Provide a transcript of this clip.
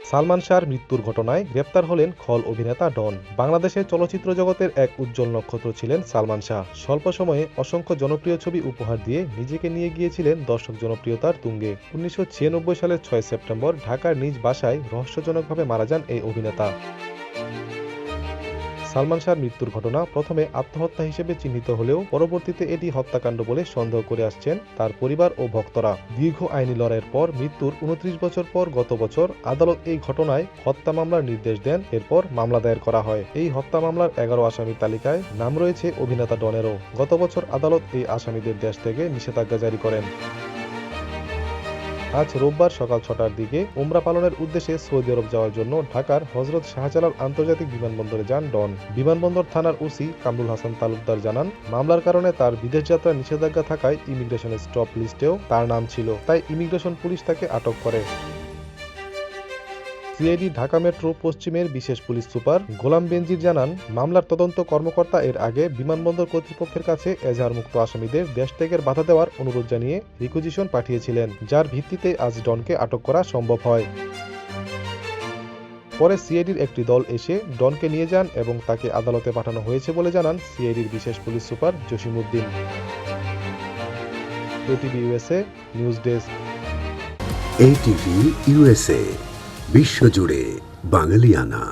সালমান শাহর মৃত্যুর ঘটনায় গ্রেপ্তার হলেন খল অভিনেতা ডন। বাংলাদেশের চলচ্চিত্র জগতের এক উজ্জ্বল নক্ষত্র ছিলেন সালমান শাহ। স্বল্প সময়ে অসংখ্য জনপ্রিয় ছবি উপহার দিয়ে নিজেকে নিয়ে গিয়েছিলেন দর্শক জনপ্রিয়তার তুঙ্গে। 1996 সালের 6 সেপ্টেম্বর ঢাকার নিজ বাসায় রহস্যজনকভাবে মারা যান এই অভিনেতা। সালমান শাহর মৃত্যুর ঘটনা প্রথমে আত্মহত্যা হিসেবে চিহ্নিত হলেও পরবর্তীতে এটি হত্যাকাণ্ড বলে সন্দেহ করে আসছেন তার পরিবার ও ভক্তরা। দীর্ঘ আইনি লড়াইয়ের পর মৃত্যুর 29 বছর পর গত বছর আদালত এই ঘটনায় হত্যা মামলার নির্দেশ দেন। এরপর মামলা দায়ের করা হয়। এই হত্যা মামলার 11 আসামির তালিকায় নাম রয়েছে অভিনেতা ডনেরও। গত বছর আদালত এই আসামিদের দেশ থেকে নিষেধাজ্ঞা জারি করেন। আজ রোববার সকাল 6টার দিকে উমরা পালনের উদ্দেশ্যে সৌদি আরব যাওয়ার জন্য ঢাকার হযরত শাহজালাল আন্তর্জাতিক বিমানবন্দরে যান ডন। বিমানবন্দর থানার ওসি কামরুল হাসান তালুকদার জানান, মামলার কারণে তার বিদেশ যাত্রার নিষেধাজ্ঞা থাকায় ইমিগ্রেশনের স্টপ লিস্টেও তার নাম ছিল, তাই ইমিগ্রেশন পুলিশ তাকে আটক করে। সিআইডি ঢাকা মেট্রো পশ্চিমের বিশেষ পুলিশ সুপার গোলাম বেনজির জানান, মামলার তদন্ত কর্মকর্তা এর আগে বিমানবন্দর কর্তৃপক্ষের কাছে এজাহারমুক্ত আসামিদের দেশ ত্যাগের বাধা দেওয়ার অনুরোধ জানিয়ে রিকুইজিশন পাঠিয়েছিলেন, যার ভিত্তিতে আজ ডনকে আটক করা সম্ভব হয়। পরে সিআইডির একটি দল এসে ডনকে নিয়ে যান এবং তাকে আদালতে পাঠানো হয়েছে বলে জানান সিআইডির বিশেষ police super Jasimuddin. ATV USA news desk. ATV USA, বিশ্বজুড়ে বাঙালিয়ানা।